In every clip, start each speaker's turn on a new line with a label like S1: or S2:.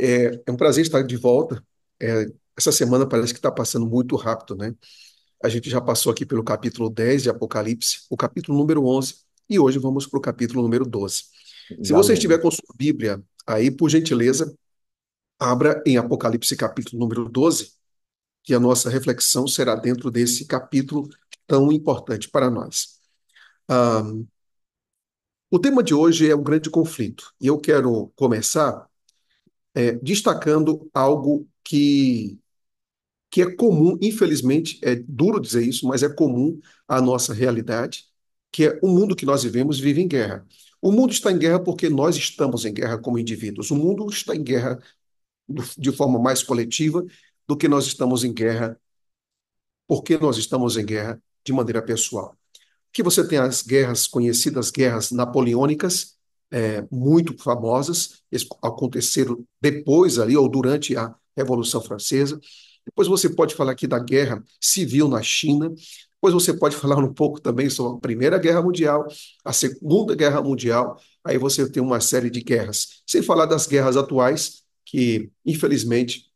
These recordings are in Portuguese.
S1: É um prazer estar de volta. Essa semana parece que está passando muito rápido, né? A gente já passou aqui pelo capítulo 10 de Apocalipse, o capítulo número 11, e hoje vamos para o capítulo número 12. Se você estiver
S2: Exatamente.
S1: com sua Bíblia aí, por gentileza, abra em Apocalipse capítulo número 12, que a nossa reflexão será dentro desse capítulo tão importante para nós. Ah, o tema de hoje é o grande conflito, e eu quero começar destacando algo que é comum, infelizmente, é duro dizer isso, mas é comum à nossa realidade, que é o mundo que nós vivemos vive em guerra. O mundo está em guerra porque nós estamos em guerra como indivíduos. O mundo está em guerra de forma mais coletiva do que nós estamos em guerra, porque nós estamos em guerra de maneira pessoal. Que você tem as guerras conhecidas, guerras napoleônicas, muito famosas, aconteceram depois ali, ou durante a Revolução Francesa. Depois você pode falar aqui da guerra civil na China. Depois você pode falar um pouco também sobre a Primeira Guerra Mundial, a Segunda Guerra Mundial. Aí você tem uma série de guerras. Sem falar das guerras atuais, que, infelizmente,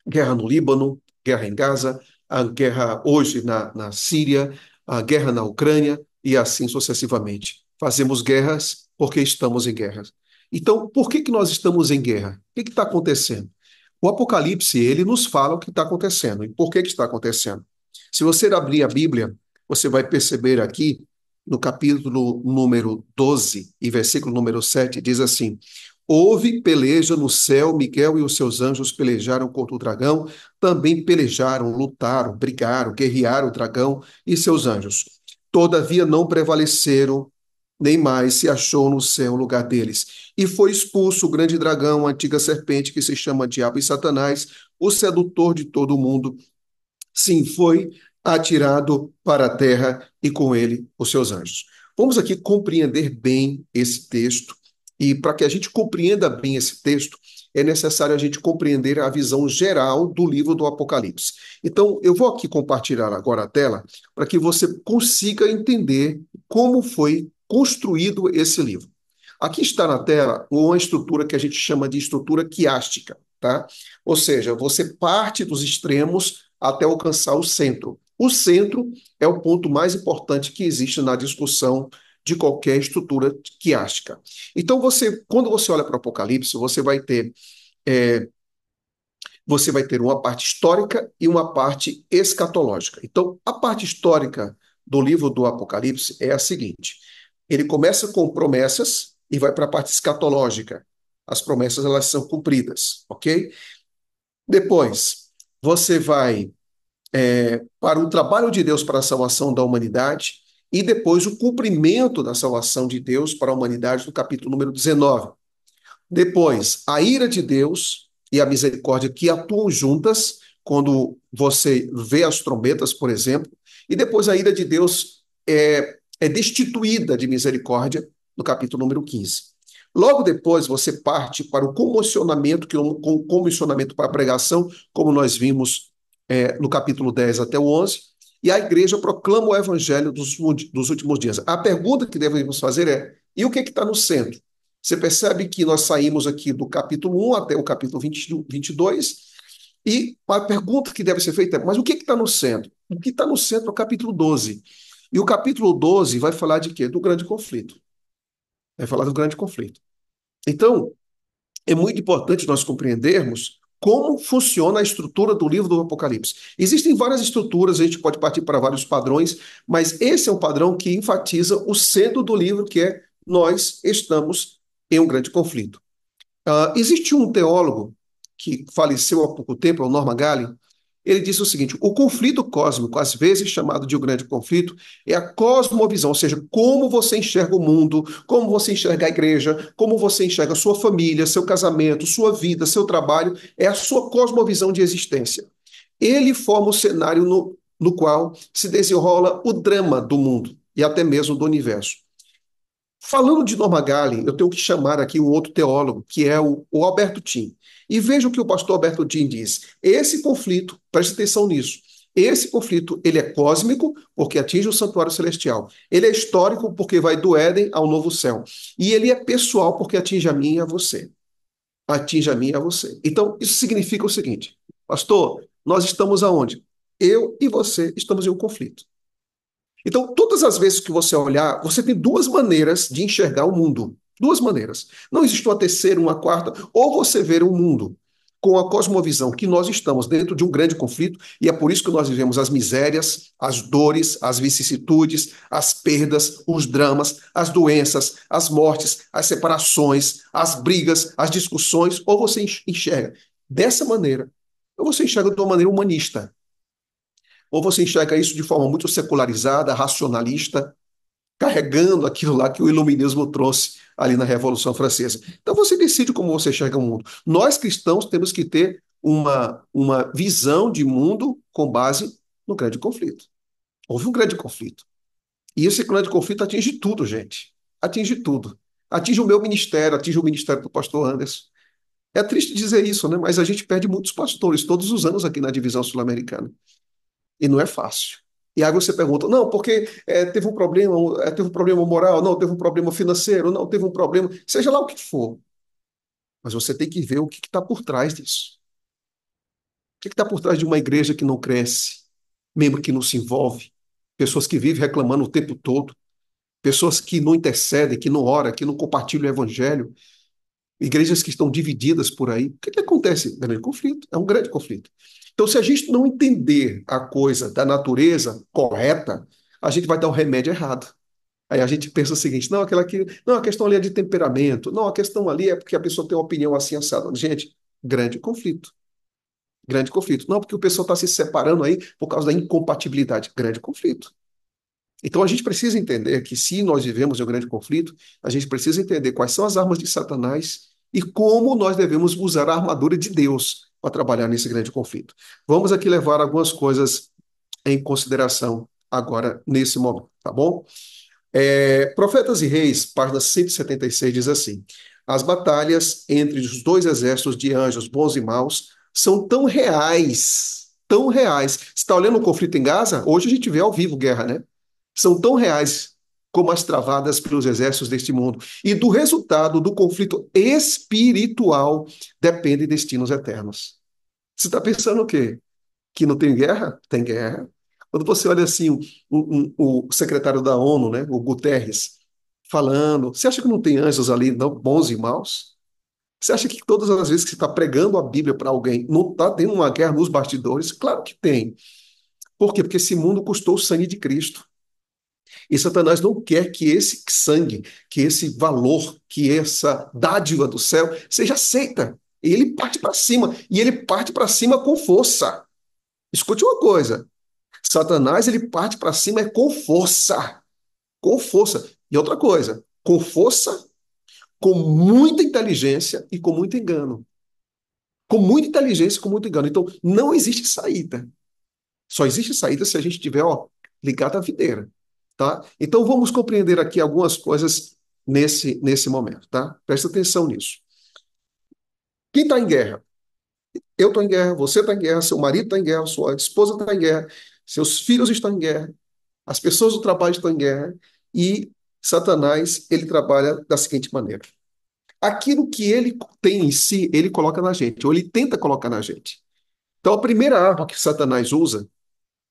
S1: guerra no Líbano, guerra em Gaza, a guerra hoje na Síria, a guerra na Ucrânia e assim sucessivamente. Fazemos guerras porque estamos em guerra. Então, por que nós estamos em guerra? O que está acontecendo? O Apocalipse, ele nos fala o que está acontecendo e por que está acontecendo. Se você abrir a Bíblia, você vai perceber aqui, no capítulo número 12 e versículo número 7, diz assim: houve peleja no céu, Miguel e os seus anjos pelejaram contra o dragão, também pelejaram, lutaram, brigaram, guerrearam o dragão e seus anjos. Todavia não prevaleceram, nem mais se achou no céu o lugar deles. E foi expulso o grande dragão, a antiga serpente que se chama Diabo e Satanás, o sedutor de todo o mundo. Sim, foi atirado para a terra e com ele os seus anjos. Vamos aqui compreender bem esse texto, e para que a gente compreenda bem esse texto, é necessário a gente compreender a visão geral do livro do Apocalipse. Então, eu vou aqui compartilhar agora a tela para que você consiga entender como foi construído esse livro. Aqui está na tela uma estrutura que a gente chama de estrutura quiástica, tá? Ou seja, você parte dos extremos até alcançar o centro. O centro é o ponto mais importante que existe na discussão de qualquer estrutura quiástica. Então, quando você olha para o Apocalipse, é, você vai ter uma parte histórica e uma parte escatológica. Então, a parte histórica do livro do Apocalipse é a seguinte: ele começa com promessas e vai para a parte escatológica. As promessas elas são cumpridas, ok? Depois, você vai para o trabalho de Deus para a salvação da humanidade e depois o cumprimento da salvação de Deus para a humanidade no capítulo número 19. Depois, a ira de Deus e a misericórdia que atuam juntas quando você vê as trombetas, por exemplo, e depois a ira de Deus é destituída de misericórdia no capítulo número 15. Logo depois, você parte para o comissionamento, que é um comissionamento para a pregação, como nós vimos no capítulo 10 até o 11, e a igreja proclama o evangelho dos últimos dias. A pergunta que devemos fazer é: e o que está no centro? Você percebe que nós saímos aqui do capítulo 1 até o capítulo 22, e a pergunta que deve ser feita é: mas o que está no centro? O que está no centro é o capítulo 12. E o capítulo 12 vai falar de quê? Do grande conflito. Vai falar do grande conflito. Então, é muito importante nós compreendermos como funciona a estrutura do livro do Apocalipse. Existem várias estruturas, a gente pode partir para vários padrões, mas esse é um padrão que enfatiza o centro do livro, que é: nós estamos em um grande conflito. Existe um teólogo que faleceu há pouco tempo, é o Norman Galley. Ele disse o seguinte: o conflito cósmico, às vezes chamado de o grande conflito, é a cosmovisão, ou seja, como você enxerga o mundo, como você enxerga a igreja, como você enxerga a sua família, seu casamento, sua vida, seu trabalho, é a sua cosmovisão de existência. Ele forma o cenário no qual se desenrola o drama do mundo e até mesmo do universo. Falando de Norma Galley, eu tenho que chamar aqui um outro teólogo, que é o Alberto Tim. E veja o que o pastor Alberto Tim diz. Esse conflito, preste atenção nisso, esse conflito ele é cósmico, porque atinge o santuário celestial. Ele é histórico, porque vai do Éden ao novo céu. E ele é pessoal, porque atinge a mim e a você. atinge a mim e a você. Então, isso significa o seguinte, pastor, nós estamos aonde? Eu e você estamos em um conflito. Então, todas as vezes que você olhar, você tem duas maneiras de enxergar o mundo. Duas maneiras. Não existe uma terceira, uma quarta. Ou você vê o mundo com a cosmovisão que nós estamos dentro de um grande conflito, e é por isso que nós vivemos as misérias, as dores, as vicissitudes, as perdas, os dramas, as doenças, as mortes, as separações, as brigas, as discussões, ou você enxerga dessa maneira, ou você enxerga de uma maneira humanista. Ou você enxerga isso de forma muito secularizada, racionalista, carregando aquilo lá que o iluminismo trouxe ali na Revolução Francesa. Então você decide como você enxerga o mundo. Nós cristãos temos que ter uma visão de mundo com base no grande conflito. Houve um grande conflito. E esse grande conflito atinge tudo, gente. Atinge tudo. Atinge o meu ministério, atinge o ministério do pastor Anderson. É triste dizer isso, né? Mas a gente perde muitos pastores todos os anos aqui na divisão sul-americana. E não é fácil. E aí você pergunta, não, porque teve um problema moral, não, teve um problema financeiro, não, teve um problema, seja lá o que for. Mas você tem que ver o que está por trás disso. O que está por trás de uma igreja que não cresce, membro que não se envolve, pessoas que vivem reclamando o tempo todo, pessoas que não intercedem, que não oram, que não compartilham o evangelho, igrejas que estão divididas por aí. O que acontece? Grande conflito, é um grande conflito. Então, se a gente não entender a coisa da natureza correta, a gente vai dar o remédio errado. Aí a gente pensa o seguinte: não, aquela aqui, não, a questão ali é de temperamento, não, a questão ali é porque a pessoa tem uma opinião assim assada. Gente, grande conflito. Grande conflito. Não, porque o pessoal está se separando aí por causa da incompatibilidade. Grande conflito. Então a gente precisa entender que se nós vivemos em um grande conflito, a gente precisa entender quais são as armas de Satanás e como nós devemos usar a armadura de Deus para trabalhar nesse grande conflito. Vamos aqui levar algumas coisas em consideração agora, nesse momento, tá bom? Profetas e Reis, página 176, diz assim: as batalhas entre os dois exércitos de anjos, bons e maus, são tão reais, tão reais. Você está olhando o conflito em Gaza? Hoje a gente vê ao vivo guerra, né? São tão reais como as travadas pelos exércitos deste mundo. E do resultado do conflito espiritual dependem destinos eternos. Você está pensando o quê? Que não tem guerra? Tem guerra. Quando você olha assim, o secretário da ONU, né, o Guterres, falando, você acha que não tem anjos ali, não, bons e maus? Você acha que todas as vezes que você está pregando a Bíblia para alguém, não está tendo uma guerra nos bastidores? Claro que tem. Por quê? Porque esse mundo custou o sangue de Cristo. E Satanás não quer que esse sangue, que esse valor, que essa dádiva do céu seja aceita. E ele parte para cima. E ele parte para cima com força. Escute uma coisa. Satanás, ele parte para cima com força. Com força. E outra coisa, com força, com muita inteligência e com muito engano. Com muita inteligência e com muito engano. Então, não existe saída. Só existe saída se a gente tiver, ó, ligado à videira, tá? Então, vamos compreender aqui algumas coisas nesse momento, tá? Presta atenção nisso. Quem está em guerra? Eu estou em guerra, você está em guerra, seu marido está em guerra, sua esposa está em guerra, seus filhos estão em guerra, as pessoas do trabalho estão em guerra e Satanás, ele trabalha da seguinte maneira. Aquilo que ele tem em si, ele coloca na gente, ou ele tenta colocar na gente. Então, a primeira arma que Satanás usa,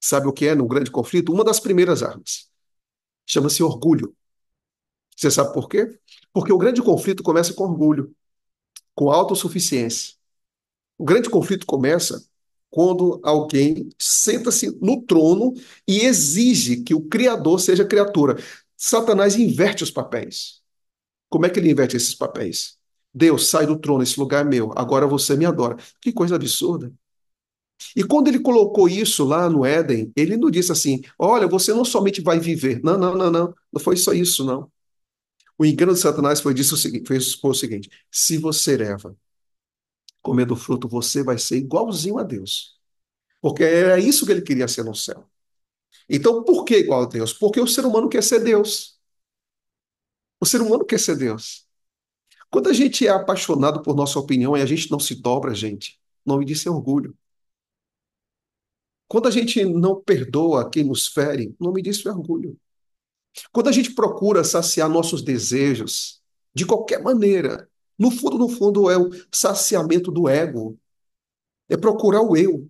S1: sabe o que é no grande conflito? Uma das primeiras armas. Chama-se orgulho. Você sabe por quê? Porque o grande conflito começa com orgulho, com autossuficiência. O grande conflito começa quando alguém senta-se no trono e exige que o Criador seja criatura. Satanás inverte os papéis. Como é que ele inverte esses papéis? Deus, sai do trono, esse lugar é meu, agora você me adora. Que coisa absurda. E quando ele colocou isso lá no Éden, ele não disse assim: olha, você não somente vai viver. Não, não, não, não. Não foi só isso, não. O engano de Satanás foi o seguinte: se você erva comer do fruto, você vai ser igualzinho a Deus. Porque era isso que ele queria ser no céu. Então, por que igual a Deus? Porque o ser humano quer ser Deus. O ser humano quer ser Deus. Quando a gente é apaixonado por nossa opinião e a gente não se dobra, gente, o nome disso é orgulho. Quando a gente não perdoa quem nos fere, o nome disso é orgulho. Quando a gente procura saciar nossos desejos, de qualquer maneira, No fundo, é o saciamento do ego, é procurar o eu.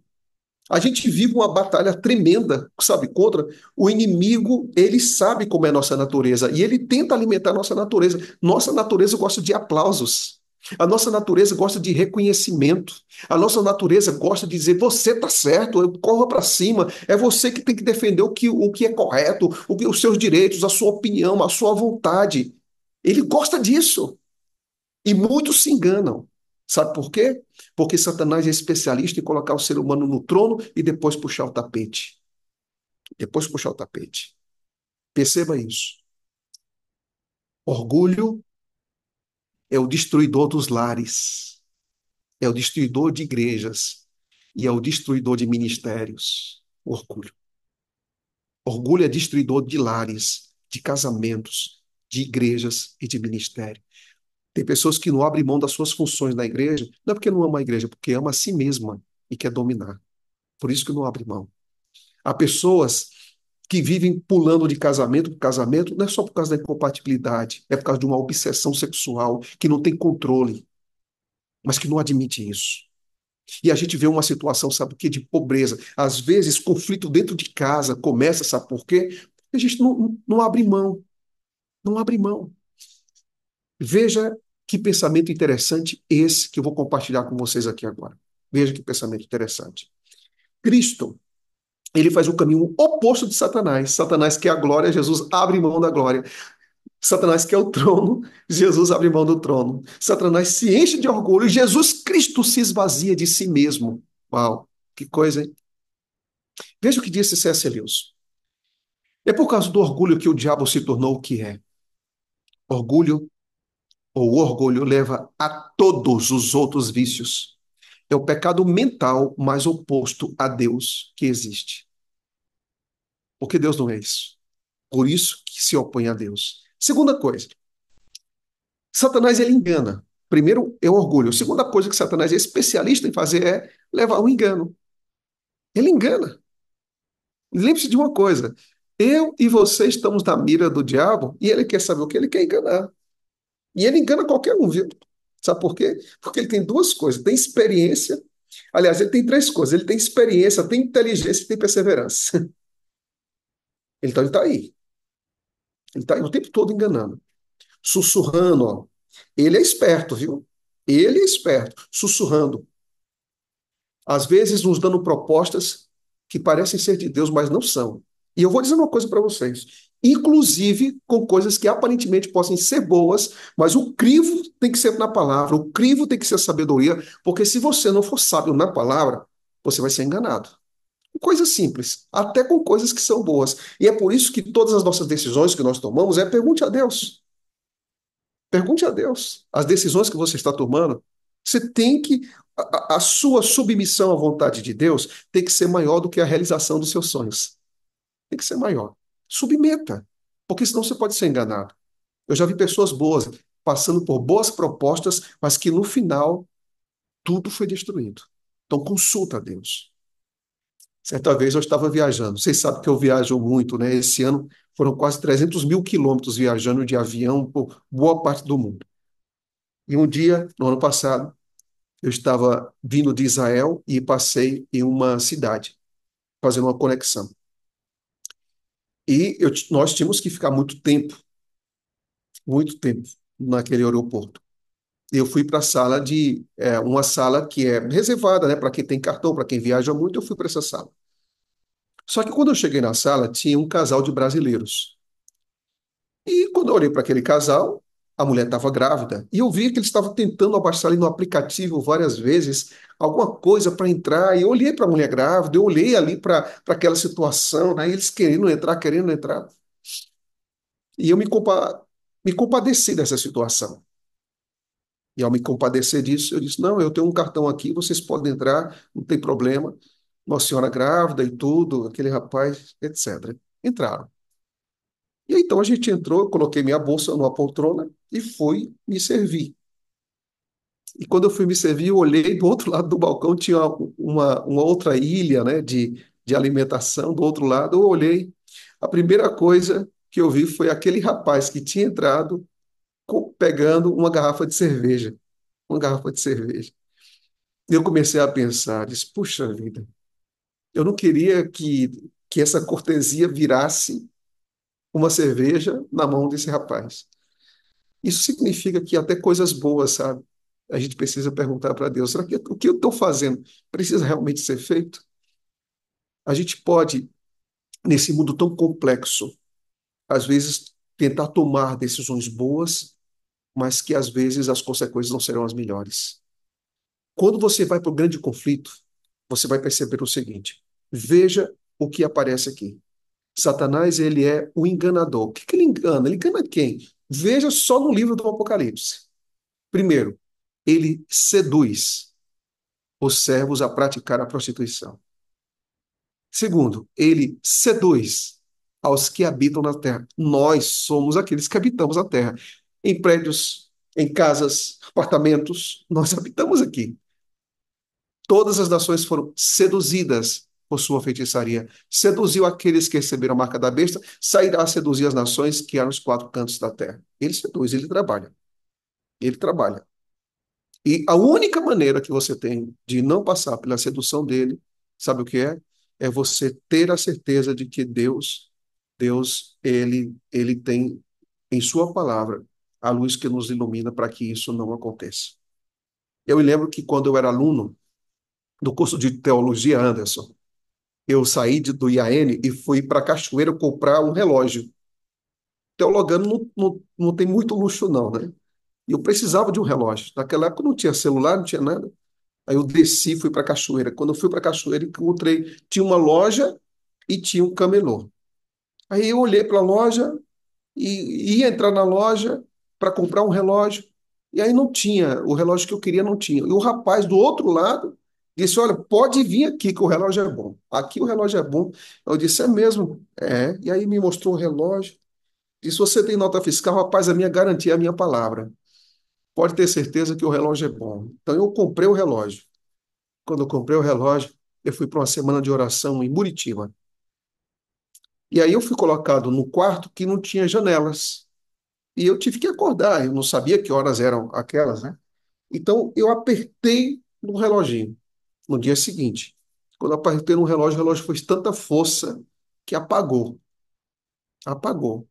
S1: A gente vive uma batalha tremenda, sabe, contra o inimigo. Ele sabe como é a nossa natureza e ele tenta alimentar a nossa natureza. Nossa natureza gosta de aplausos. A nossa natureza gosta de reconhecimento. A nossa natureza gosta de dizer: você está certo, corra para cima. É você que tem que defender o que é correto, os seus direitos, a sua opinião, a sua vontade. Ele gosta disso. E muitos se enganam. Sabe por quê? Porque Satanás é especialista em colocar o ser humano no trono e depois puxar o tapete. Depois puxar o tapete. Perceba isso. Orgulho é o destruidor dos lares, é o destruidor de igrejas e é o destruidor de ministérios. Orgulho. Orgulho é destruidor de lares, de casamentos, de igrejas e de ministério. Tem pessoas que não abrem mão das suas funções na igreja, não é porque não ama a igreja, é porque ama a si mesma e quer dominar. Por isso que não abre mão. Há pessoas que vivem pulando de casamento para casamento, não é só por causa da incompatibilidade, é por causa de uma obsessão sexual, que não tem controle, mas que não admite isso. E a gente vê uma situação, sabe o quê? De pobreza. Às vezes, conflito dentro de casa começa, sabe por quê? Porque a gente não abre mão, não abre mão. Veja que pensamento interessante esse que eu vou compartilhar com vocês aqui agora. Veja que pensamento interessante. Cristo, ele faz o caminho oposto de Satanás. Satanás quer a glória, Jesus abre mão da glória. Satanás quer o trono, Jesus abre mão do trono. Satanás se enche de orgulho, Jesus Cristo se esvazia de si mesmo. Uau, que coisa, hein? Veja o que disse C.S. Lewis. É por causa do orgulho que o diabo se tornou o que é. Orgulho, ou orgulho, leva a todos os outros vícios. É o pecado mental mais oposto a Deus que existe. Porque Deus não é isso. Por isso que se opõe a Deus. Segunda coisa, Satanás ele engana. Primeiro é o orgulho. A segunda coisa que Satanás é especialista em fazer é levar o engano. Ele engana. Lembre-se de uma coisa: eu e você estamos na mira do diabo e ele quer saber o que ele quer enganar. E ele engana qualquer um, viu? Sabe por quê? Porque ele tem duas coisas: tem experiência. Aliás, ele tem três coisas: ele tem experiência, tem inteligência e tem perseverança. Então ele está aí. Ele está aí o tempo todo enganando, sussurrando, ó. Ele é esperto, viu? Ele é esperto, sussurrando. Às vezes nos dando propostas que parecem ser de Deus, mas não são. E eu vou dizer uma coisa para vocês, inclusive com coisas que aparentemente possam ser boas, mas o crivo tem que ser na palavra, o crivo tem que ser sabedoria, porque se você não for sábio na palavra, você vai ser enganado. Coisas simples, até com coisas que são boas. E é por isso que todas as nossas decisões que nós tomamos pergunte a Deus. Pergunte a Deus. As decisões que você está tomando, você tem que. A sua submissão à vontade de Deus tem que ser maior do que a realização dos seus sonhos. Tem que ser maior. Submeta, porque senão você pode ser enganado. Eu já vi pessoas boas passando por boas propostas, mas que no final tudo foi destruído. Então consulta a Deus. Certa vez eu estava viajando. Vocês sabem que eu viajo muito, né? Esse ano foram quase 300 mil quilômetros viajando de avião por boa parte do mundo. E um dia, no ano passado, eu estava vindo de Israel e passei em uma cidade, fazendo uma conexão. E nós tínhamos que ficar muito tempo, naquele aeroporto. Eu fui para a sala uma sala que é reservada, né, para quem tem cartão, para quem viaja muito, eu fui para essa sala. Só que quando eu cheguei na sala, tinha um casal de brasileiros. E quando eu olhei para aquele casal, a mulher estava grávida. E eu vi que eles estavam tentando abaixar ali no aplicativo várias vezes, alguma coisa para entrar. E eu olhei para a mulher grávida, eu olhei ali para aquela situação, né? Eles querendo entrar, querendo entrar. E eu me compadeci dessa situação. E ao me compadecer disso, eu disse: não, eu tenho um cartão aqui, vocês podem entrar, não tem problema. Uma senhora grávida e tudo, aquele rapaz, etc. Entraram. E aí, então a gente entrou, eu coloquei minha bolsa numa poltrona e fui me servir. E quando eu fui me servir, eu olhei do outro lado do balcão, tinha uma outra ilha, né, de alimentação do outro lado. Eu olhei, a primeira coisa que eu vi foi aquele rapaz que tinha entrado pegando uma garrafa de cerveja. Uma garrafa de cerveja. E eu comecei a pensar, disse, puxa vida, eu não queria que essa cortesia virasse uma cerveja na mão desse rapaz. Isso significa que até coisas boas, sabe? A gente precisa perguntar para Deus, será que o que eu estou fazendo precisa realmente ser feito? A gente pode, nesse mundo tão complexo, às vezes tentar tomar decisões boas, mas que às vezes as consequências não serão as melhores. Quando você vai para o grande conflito, você vai perceber o seguinte: veja o que aparece aqui. Satanás, ele é o enganador. O que que ele engana? Ele engana quem? Veja só no livro do Apocalipse. Primeiro, ele seduz os servos a praticar a prostituição. Segundo, ele seduz aos que habitam na terra. Nós somos aqueles que habitamos a terra. Em prédios, em casas, apartamentos, nós habitamos aqui. Todas as nações foram seduzidas por sua feitiçaria. Seduziu aqueles que receberam a marca da besta, sairá a seduzir as nações que eram os quatro cantos da terra. Ele seduz, ele trabalha. Ele trabalha. E a única maneira que você tem de não passar pela sedução dele, sabe o que é? É você ter a certeza de que Deus, ele tem em sua palavra a luz que nos ilumina para que isso não aconteça. Eu me lembro que quando eu era aluno do curso de teologia, Anderson, eu saí do IAN e fui para Cachoeira comprar um relógio. Teologando não tem muito luxo, não, né? E eu precisava de um relógio. Naquela época não tinha celular, não tinha nada. Aí eu desci, fui para Cachoeira. Quando eu fui para Cachoeira, encontrei, tinha uma loja e tinha um camelô. Aí eu olhei para a loja e ia entrar na loja para comprar um relógio. E aí não tinha, o relógio que eu queria não tinha. E o rapaz do outro lado disse: Olha, pode vir aqui que o relógio é bom. Aqui o relógio é bom. Eu disse: É mesmo? É. E aí me mostrou o relógio. Disse: Você tem nota fiscal? Rapaz, a minha garantia é a minha palavra. Pode ter certeza que o relógio é bom. Então eu comprei o relógio. Quando eu comprei o relógio, eu fui para uma semana de oração em Muritiba. E aí eu fui colocado no quarto que não tinha janelas. E eu tive que acordar, eu não sabia que horas eram aquelas, né? Então eu apertei no reloginho no dia seguinte. Quando eu apertei no relógio, o relógio fez tanta força que apagou. Apagou.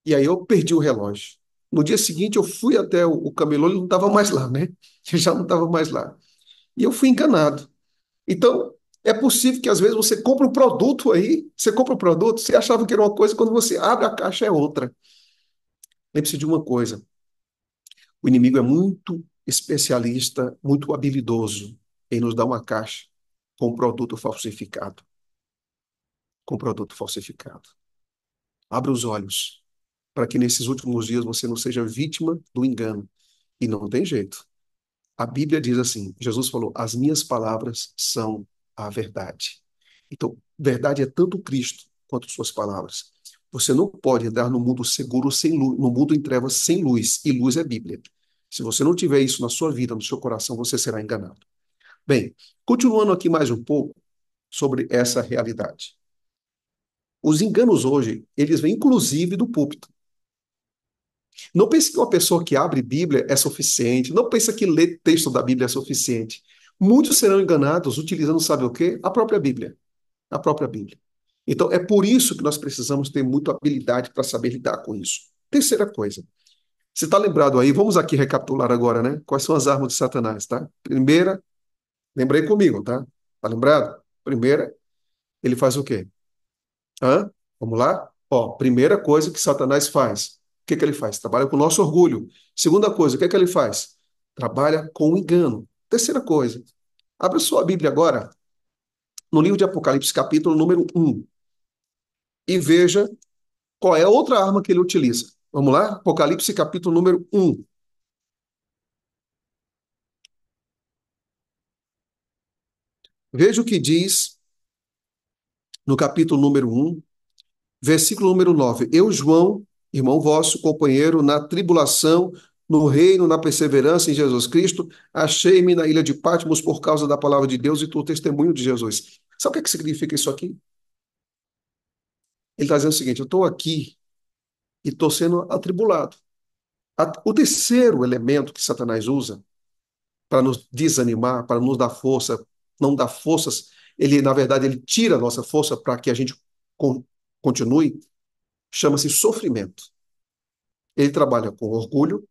S1: E aí eu perdi o relógio. No dia seguinte eu fui até o camelô, ele não estava mais lá, né? Ele já não estava mais lá. E eu fui enganado. Então, é possível que às vezes você compra um produto aí, você compra um produto, você achava que era uma coisa, quando você abre a caixa é outra. Lembre-se de uma coisa: o inimigo é muito especialista, muito habilidoso em nos dar uma caixa com produto falsificado. Com produto falsificado. Abra os olhos para que nesses últimos dias você não seja vítima do engano. E não tem jeito. A Bíblia diz assim: Jesus falou, as minhas palavras são a verdade. Então, verdade é tanto Cristo quanto suas palavras. Você não pode andar no mundo seguro sem luz, no mundo em trevas sem luz, e luz é Bíblia. Se você não tiver isso na sua vida, no seu coração, você será enganado. Bem, continuando aqui mais um pouco sobre essa realidade. Os enganos hoje, eles vêm inclusive do púlpito. Não pense que uma pessoa que abre Bíblia é suficiente. Não pense que ler texto da Bíblia é suficiente. Muitos serão enganados utilizando, sabe o quê? A própria Bíblia. A própria Bíblia. Então, é por isso que nós precisamos ter muita habilidade para saber lidar com isso. Terceira coisa. Você está lembrado aí? Vamos aqui recapitular agora, né? Quais são as armas de Satanás, tá? Primeira, lembrei comigo, tá? Tá lembrado? Primeira, ele faz o quê? Hã? Vamos lá? Ó, primeira coisa que Satanás faz. O que que ele faz? Trabalha com o nosso orgulho. Segunda coisa, o que que ele faz? Trabalha com o engano. Terceira coisa. Abre sua Bíblia agora, no livro de Apocalipse, capítulo número 1, e veja qual é a outra arma que ele utiliza. Vamos lá? Apocalipse, capítulo número 1. Veja o que diz no capítulo número 1, versículo número 9. Eu, João, irmão vosso, companheiro na tribulação, no reino, na perseverança em Jesus Cristo, achei-me na ilha de Patmos por causa da palavra de Deus e do testemunho de Jesus. Sabe o que significa isso aqui? Ele está dizendo o seguinte: eu estou aqui e estou sendo atribulado. O terceiro elemento que Satanás usa para nos desanimar, para nos dar força, não dar forças, ele, na verdade, ele tira a nossa força para que a gente con continue, chama-se sofrimento. Ele trabalha com orgulho,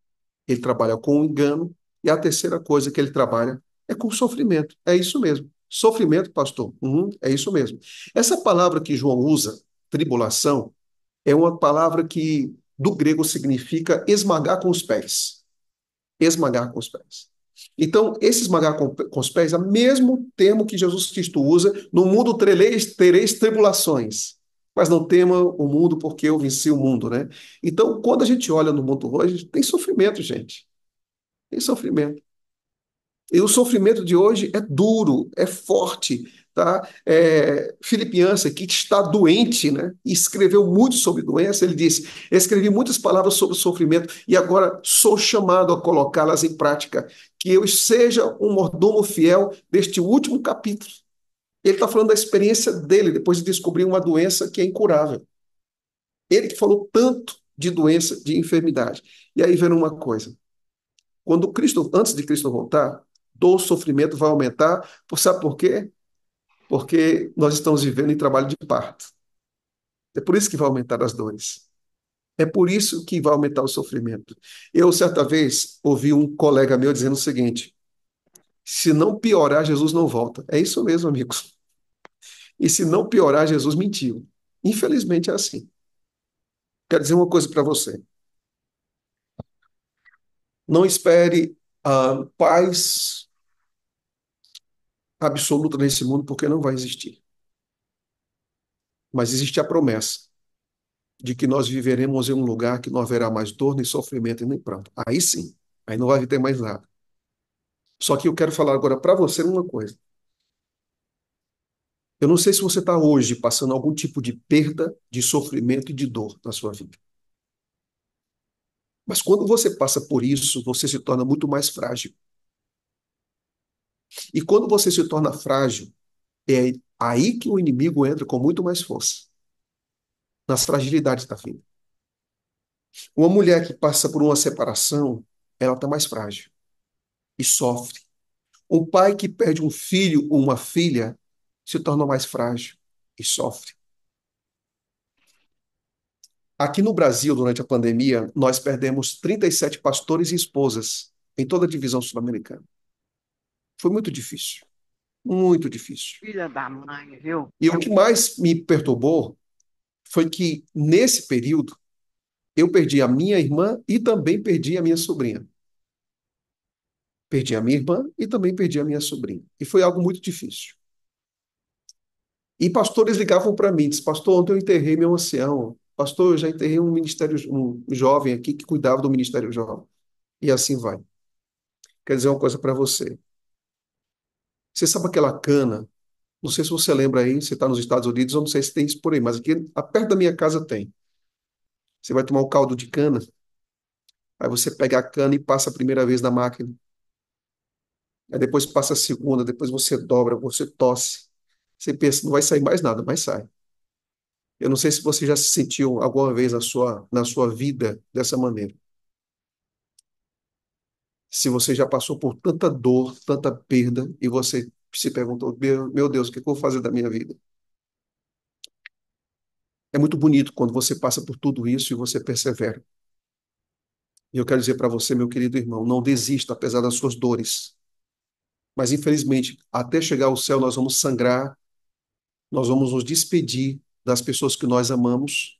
S1: ele trabalha com engano, e a terceira coisa que ele trabalha é com sofrimento. É isso mesmo. Sofrimento, pastor. Uhum, é isso mesmo. Essa palavra que João usa, tribulação, é uma palavra que do grego significa esmagar com os pés. Esmagar com os pés. Então, esse esmagar com os pés é o mesmo termo que Jesus Cristo usa: no mundo tereis tribulações, mas não tema o mundo, porque eu venci o mundo, né? Então, quando a gente olha no mundo hoje, tem sofrimento, gente. Tem sofrimento. E o sofrimento de hoje é duro, é forte, tá? Filipe que está doente, né? E escreveu muito sobre doença. Ele disse: escrevi muitas palavras sobre sofrimento e agora sou chamado a colocá-las em prática. Que eu seja um mordomo fiel deste último capítulo. Ele está falando da experiência dele depois de descobrir uma doença que é incurável. Ele que falou tanto de doença, de enfermidade. E aí vem uma coisa: quando Cristo, antes de Cristo voltar, dor, sofrimento vai aumentar. Sabe por quê? Porque nós estamos vivendo em trabalho de parto. É por isso que vai aumentar as dores. É por isso que vai aumentar o sofrimento. Eu, certa vez, ouvi um colega meu dizendo o seguinte: se não piorar, Jesus não volta. É isso mesmo, amigos. E se não piorar, Jesus mentiu. Infelizmente é assim. Quero dizer uma coisa para você. Não espere paz absoluta nesse mundo, porque não vai existir. Mas existe a promessa de que nós viveremos em um lugar que não haverá mais dor, nem sofrimento e nem pranto. Aí sim, aí não vai ter mais nada. Só que eu quero falar agora para você uma coisa. Eu não sei se você está hoje passando algum tipo de perda, de sofrimento e de dor na sua vida. Mas quando você passa por isso, você se torna muito mais frágil. E quando você se torna frágil, é aí que o inimigo entra com muito mais força, nas fragilidades da vida. Uma mulher que passa por uma separação, ela está mais frágil e sofre. Um pai que perde um filho ou uma filha se torna mais frágil e sofre. Aqui no Brasil, durante a pandemia, nós perdemos 37 pastores e esposas em toda a divisão sul-americana. Foi muito difícil, muito difícil.
S2: Filha da mãe, viu?
S1: E o que mais me perturbou foi que, nesse período, eu perdi a minha irmã e também perdi a minha sobrinha. Perdi a minha irmã e também perdi a minha sobrinha. E foi algo muito difícil. E pastores ligavam para mim, disse: pastor, ontem eu enterrei meu ancião. Pastor, eu já enterrei um ministério, um jovem aqui que cuidava do ministério jovem. E assim vai. Quer dizer uma coisa para você. Você sabe aquela cana? Não sei se você lembra aí, você está nos Estados Unidos, eu não sei se tem isso por aí, mas aqui perto da minha casa tem. Você vai tomar um caldo de cana, aí você pega a cana e passa a primeira vez na máquina. Aí depois passa a segunda, depois você dobra, você tosse. Você pensa, não vai sair mais nada, mas sai. Eu não sei se você já se sentiu alguma vez na sua vida dessa maneira. Se você já passou por tanta dor, tanta perda, e você se perguntou: meu Deus, o que eu vou fazer da minha vida? É muito bonito quando você passa por tudo isso e você persevera. E eu quero dizer para você, meu querido irmão, não desista apesar das suas dores. Mas infelizmente, até chegar ao céu, nós vamos sangrar, nós vamos nos despedir das pessoas que nós amamos,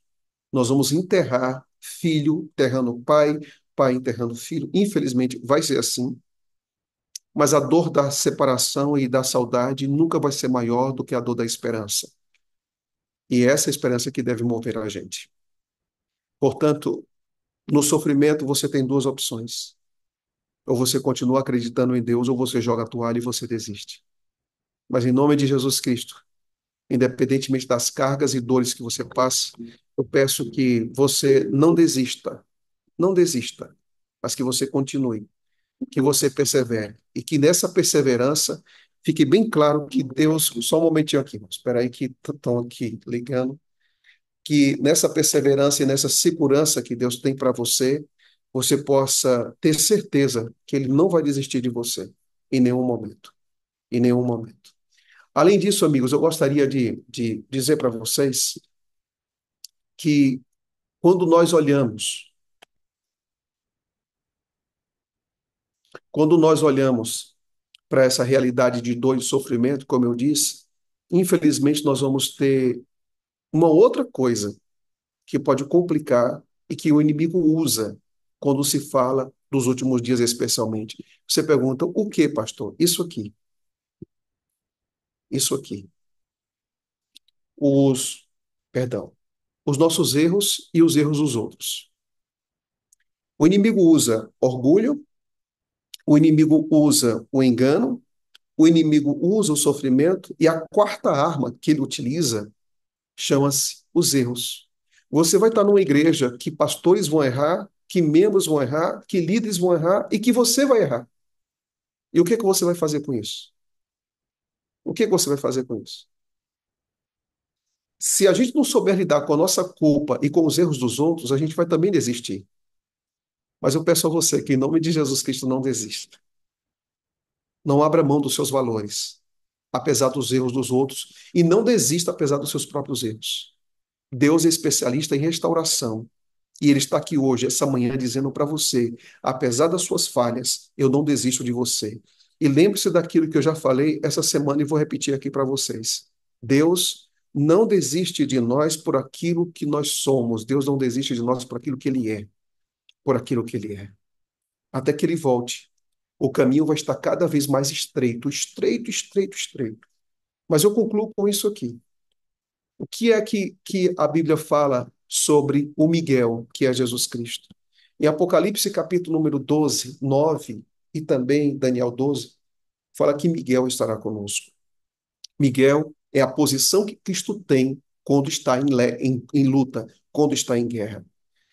S1: nós vamos enterrar filho enterrando pai, pai enterrando filho. Infelizmente, vai ser assim. Mas a dor da separação e da saudade nunca vai ser maior do que a dor da esperança. E é essa esperança que deve mover a gente. Portanto, no sofrimento você tem duas opções. Ou você continua acreditando em Deus, ou você joga a toalha e você desiste. Mas em nome de Jesus Cristo, independentemente das cargas e dores que você passa, eu peço que você não desista, não desista, mas que você continue, que você persevere. E que nessa perseverança fique bem claro que Deus. Só um momentinho aqui, irmãos. Espera aí que estão aqui ligando. Que nessa perseverança e nessa segurança que Deus tem para você, você possa ter certeza que ele não vai desistir de você em nenhum momento. Em nenhum momento. Além disso, amigos, eu gostaria de dizer para vocês que quando nós olhamos, quando nós olhamos para essa realidade de dor e sofrimento, como eu disse, infelizmente nós vamos ter uma outra coisa que pode complicar e que o inimigo usa quando se fala dos últimos dias, especialmente. Você pergunta, o que, pastor? Isso aqui, isso aqui. Os, perdão, os nossos erros e os erros dos outros. O inimigo usa orgulho, o inimigo usa o engano, o inimigo usa o sofrimento, e a quarta arma que ele utiliza chama-se os erros. Você vai estar numa igreja que pastores vão errar, que membros vão errar, que líderes vão errar e que você vai errar. E o que é que você vai fazer com isso? O que é que você vai fazer com isso? Se a gente não souber lidar com a nossa culpa e com os erros dos outros, a gente vai também desistir. Mas eu peço a você que, em nome de Jesus Cristo, não desista. Não abra mão dos seus valores, apesar dos erros dos outros, e não desista apesar dos seus próprios erros. Deus é especialista em restauração. E Ele está aqui hoje, essa manhã, dizendo para você: apesar das suas falhas, eu não desisto de você. E lembre-se daquilo que eu já falei essa semana e vou repetir aqui para vocês. Deus não desiste de nós por aquilo que nós somos. Deus não desiste de nós por aquilo que Ele é. Por aquilo que Ele é. Até que Ele volte. O caminho vai estar cada vez mais estreito, estreito, estreito, estreito. Mas eu concluo com isso aqui. O que é que a Bíblia fala sobre o Miguel, que é Jesus Cristo? Em Apocalipse, capítulo número 12, 9, e também Daniel 12, fala que Miguel estará conosco. Miguel é a posição que Cristo tem quando está em luta, quando está em guerra.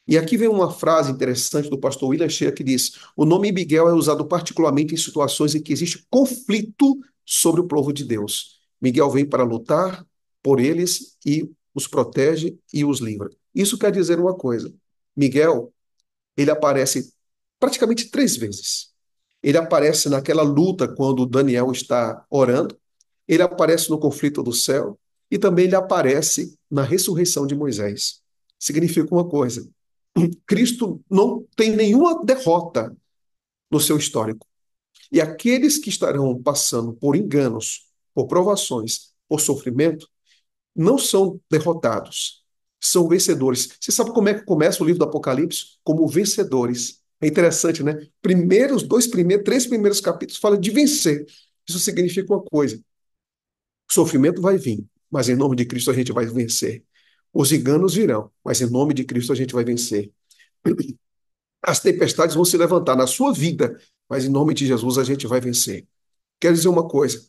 S1: E aqui vem uma frase interessante do pastor William Shea que diz: o nome Miguel é usado particularmente em situações em que existe conflito sobre o povo de Deus. Miguel vem para lutar por eles e os protege e os livra. Isso quer dizer uma coisa: Miguel, ele aparece praticamente 3 vezes. Ele aparece naquela luta quando Daniel está orando, ele aparece no conflito do céu e também ele aparece na ressurreição de Moisés. Significa uma coisa: Cristo não tem nenhuma derrota no seu histórico. E aqueles que estarão passando por enganos, por provações, por sofrimento, não são derrotados, são vencedores. Você sabe como é que começa o livro do Apocalipse? Como vencedores. É interessante, né? Primeiros, três primeiros capítulos falam de vencer. Isso significa uma coisa: o sofrimento vai vir, mas em nome de Cristo a gente vai vencer. Os enganos virão, mas em nome de Cristo a gente vai vencer. As tempestades vão se levantar na sua vida, mas em nome de Jesus a gente vai vencer. Quero dizer uma coisa: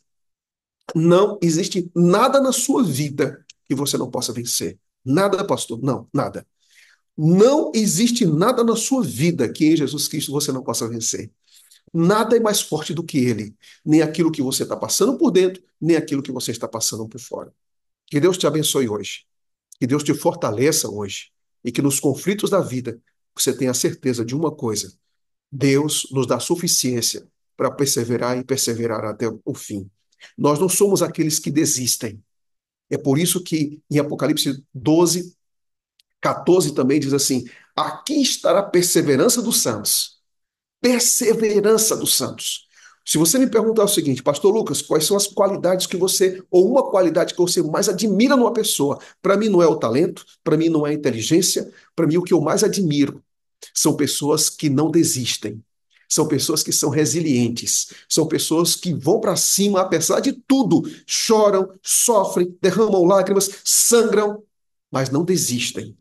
S1: não existe nada na sua vida que você não possa vencer. Nada, pastor. Não, nada. Não existe nada na sua vida que em Jesus Cristo você não possa vencer. Nada é mais forte do que Ele. Nem aquilo que você está passando por dentro, nem aquilo que você está passando por fora. Que Deus te abençoe hoje. Que Deus te fortaleça hoje. E que nos conflitos da vida você tenha certeza de uma coisa: Deus nos dá suficiência para perseverar e perseverar até o fim. Nós não somos aqueles que desistem. É por isso que em Apocalipse 12, 14 também diz assim: aqui estará a perseverança dos santos. Perseverança dos santos. Se você me perguntar o seguinte: pastor Lucas, quais são as qualidades que você, ou uma qualidade que você mais admira numa pessoa? Para mim não é o talento, para mim não é a inteligência, para mim o que eu mais admiro são pessoas que não desistem. São pessoas que são resilientes. São pessoas que vão para cima apesar de tudo. Choram, sofrem, derramam lágrimas, sangram, mas não desistem.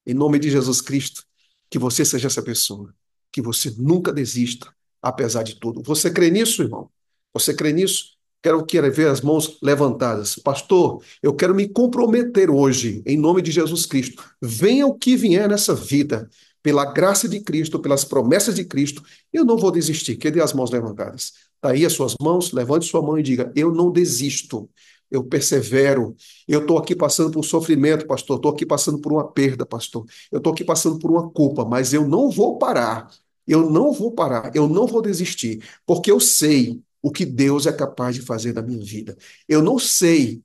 S1: Em nome de Jesus Cristo, que você seja essa pessoa. Que você nunca desista, apesar de tudo. Você crê nisso, irmão? Você crê nisso? Quero ver as mãos levantadas. Pastor, eu quero me comprometer hoje, em nome de Jesus Cristo. Venha o que vier nessa vida, pela graça de Cristo, pelas promessas de Cristo, eu não vou desistir. Cadê as mãos levantadas? Está aí as suas mãos, levante sua mão e diga: eu não desisto. eu persevero. Eu estou aqui passando por um sofrimento, pastor. Estou aqui passando por uma perda, pastor. Eu estou aqui passando por uma culpa, mas eu não vou parar. Eu não vou parar. Eu não vou desistir, porque eu sei o que Deus é capaz de fazer na minha vida. Eu não sei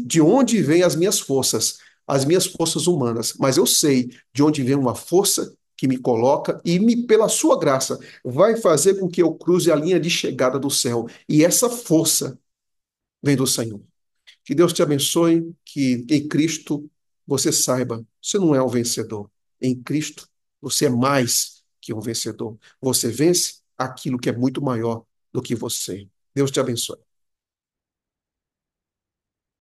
S1: de onde vêm as minhas forças humanas, mas eu sei de onde vem uma força que me coloca e pela sua graça vai fazer com que eu cruze a linha de chegada do céu. E essa força vem do Senhor. Que Deus te abençoe, que em Cristo você saiba, você não é um vencedor. Em Cristo você é mais que um vencedor. Você vence aquilo que é muito maior do que você. Deus te abençoe.